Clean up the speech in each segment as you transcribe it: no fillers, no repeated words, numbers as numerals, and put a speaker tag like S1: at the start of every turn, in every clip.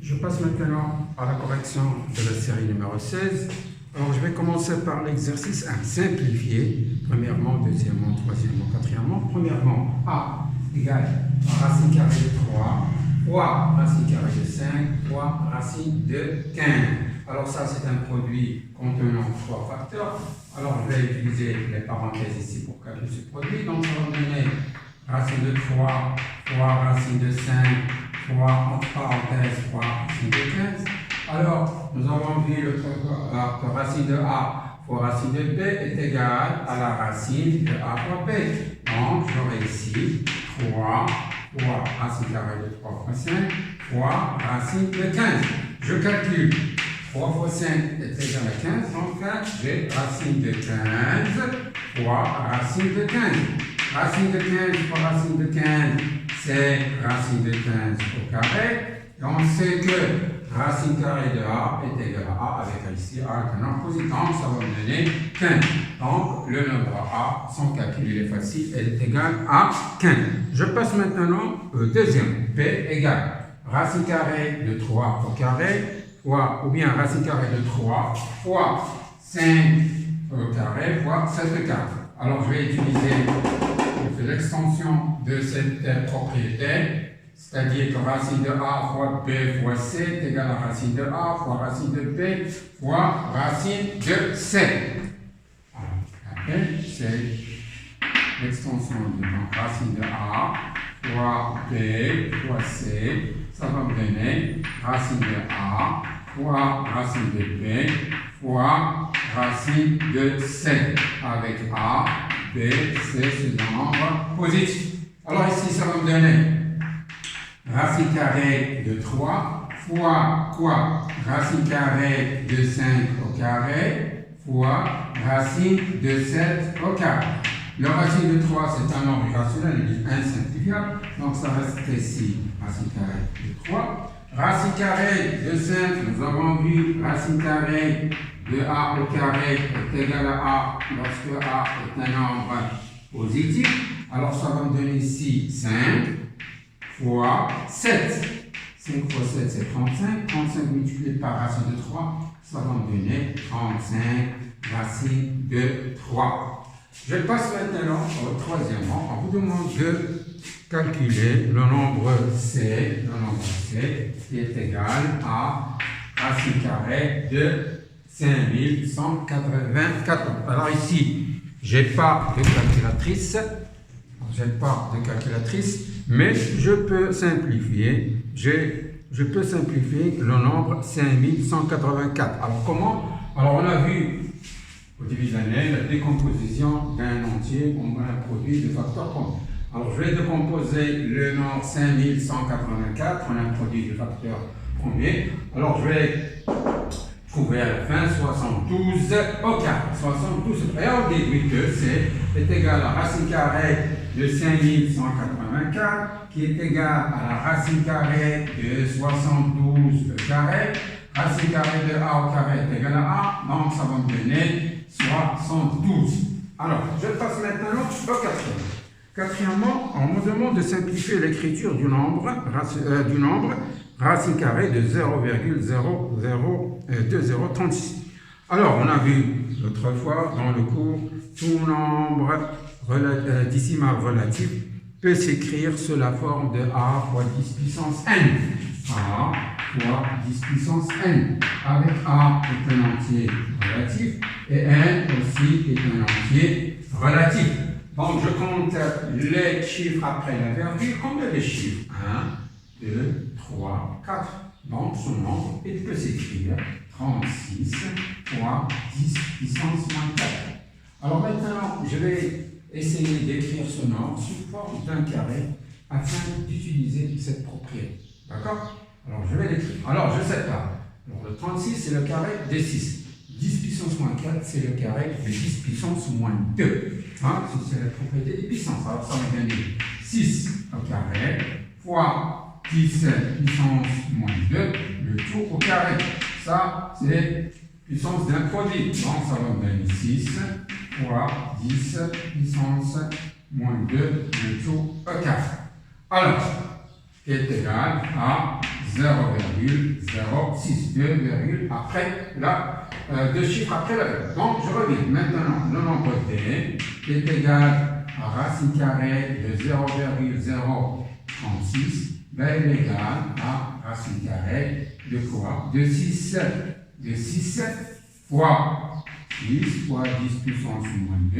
S1: Je passe maintenant à la correction de la série numéro 16. Alors, je vais commencer par l'exercice 1, simplifié. Premièrement, deuxièmement, troisièmement, quatrièmement. Premièrement, A égale racine carrée de 3 fois racine carrée de 5 fois racine de 15. Alors ça, c'est un produit contenant 3 facteurs. Alors, je vais utiliser les parenthèses ici pour calculer ce produit. Donc, ça va me donner racine de 3 fois racine de 5 fois, entre parenthèses, fois racine de 15. Alors, nous avons vu que racine de A fois racine de B est égale à la racine de A fois B. Donc, j'aurai ici 3 fois racine carrée de 3 fois 5 fois racine de 15. Je calcule. 3 fois 5 est égal à 15, donc j'ai racine de 15 fois racine de 15. Racine de 15 fois racine de 15, c'est racine de 15 au carré. Et on sait que racine carrée de A est égale à A avec ici A avec un nombre positif, donc ça va me donner 15. Donc le nombre A, sans calcul, il est facile, elle est égale à 15. Je passe maintenant au deuxième. P égale racine carrée de 3 au carré, ou bien racine carrée de 3 fois 5 au carré fois 7 au carré. Alors je vais utiliser l'extension de cette propriété, c'est-à-dire que racine de A fois B fois C est égal à racine de A fois racine de B fois racine de C. Alors, c'est l'extension de racine de A fois B fois C, ça va me donner racine de A fois racine de B fois racine de C, avec A, B, C, c'est un nombre positif. Alors ici, ça va me donner racine carrée de 3 fois quoi? Racine carrée de 5 au carré fois racine de 7 au carré. Le racine de 3, c'est un nombre irrationnel, il est insimplifiable, donc ça reste ici racine carrée de 3. Racine carrée de 5, nous avons vu racine carrée de A au carré est égal à A lorsque A est un nombre positif. Alors ça va me donner ici 5 fois 7. 5 fois 7, c'est 35. 35 multiplié par racine de 3, ça va me donner 35 racine de 3. Je passe maintenant au troisièmement. On vous demande de calculer le nombre C, qui est égal à racine carrée de 5184. Alors ici, je n'ai pas de calculatrice, mais je peux simplifier. Je peux simplifier le nombre 5184. Alors comment? Alors on a vu au début de l'année la décomposition d'un entier en un produit de facteurs communs. Alors je vais décomposer le nombre 5184 en un produit de facteurs premiers. Alors je vais trouver à la fin 72 au carré. 72, et on déduit que C est égal à racine carrée de 5184 qui est égal à la racine carrée de 72 au carré. Racine carrée de A au carré est égal à A, donc ça va me donner 72. Alors, je passe maintenant au quatrième. Quatrièmement, on me demande de simplifier l'écriture du nombre racine carrée de 0,002036. Alors, on a vu l'autre fois dans le cours, tout nombre décimal relatif peut s'écrire sous la forme de A fois 10 puissance n. A fois 10 puissance n. Avec A est un entier relatif et n aussi est un entier relatif. Donc, je compte les chiffres après la virgule. Combien de chiffres? 1, 2, 3, 4. Donc, ce nombre, il peut s'écrire 36 fois 10 puissance moins 4. Alors maintenant, je vais essayer d'écrire ce nombre sous forme d'un carré afin d'utiliser cette propriété. D'accord? Alors, je vais l'écrire. Alors, je sépare. Alors, le 36, c'est le carré de 6. 10 puissance moins 4, c'est le carré de 10 puissance moins 2. Hein? C'est la propriété des puissances. Alors, ça va donner 6 au carré fois 10 puissance moins 2, le tout au carré. Ça, c'est puissance d'un produit. Donc, ça va me donner 6 fois 10 puissance moins 2, le tout au carré. Alors, qui est égal à 0,06. Deux chiffres après la valeur. Donc, je reviens. Maintenant, le nombre d est égal à racine carrée de 0,036. Ben, il est égal à racine carrée de quoi? De 6. De 6 fois 6 fois 10 puissance moins 2,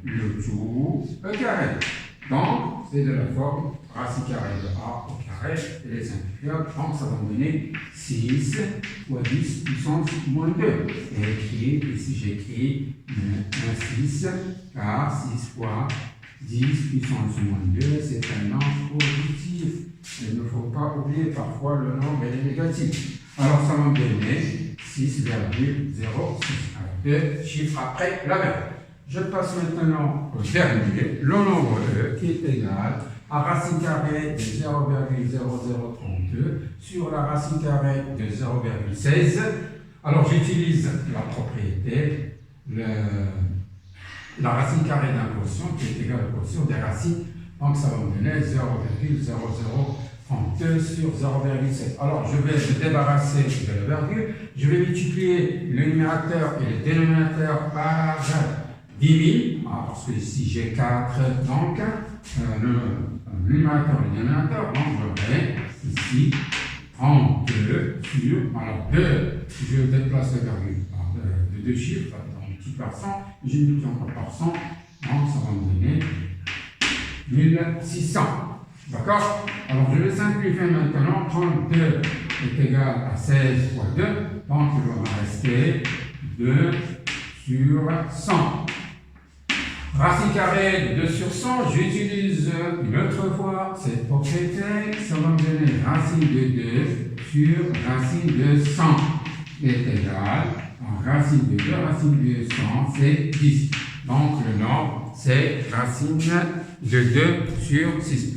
S1: le tout e carré. Donc, c'est de la forme racine carrée de a au carré et les simplifiables. Donc, ça va me donner 6 fois 10 puissance moins 2. Et ici j'écris un 6, car 6 fois 10 puissance moins 2, c'est un nombre positif. Il ne faut pas oublier, parfois le nombre est négatif. Alors, ça va me donner 6,06. Alors, deux chiffres après la valeur. Je passe maintenant au dernier, le nombre e, qui est égal à racine carrée de 0,0032 sur la racine carrée de 0,16. Alors, j'utilise la propriété, la racine carrée d'un quotient qui est égale au quotient des racines. Donc, ça va me donner 0,0032 sur 0,7. Alors, je vais me débarrasser de la virgule. Je vais multiplier le numérateur et le dénominateur par 10 000. Parce que ici, j'ai 4, donc le numérateur et le dénominateur. Donc, j'aurai ici 32 sur, alors 2, je déplace la virgule de deux chiffres, donc petit par 100, j'ai multiplié encore par 100, donc ça va me donner 1600. D'accord? Alors, je vais simplifier maintenant. 32 est égal à 16 fois 2. Donc, il va me rester 2 sur 100. Racine carrée de 2 sur 100, j'utilise une autre fois cette propriété. Ça va me donner racine de 2 sur racine de 100 est égal à racine de 2, racine de 100, c'est 10. Donc, le nombre, c'est racine de 2 sur 6.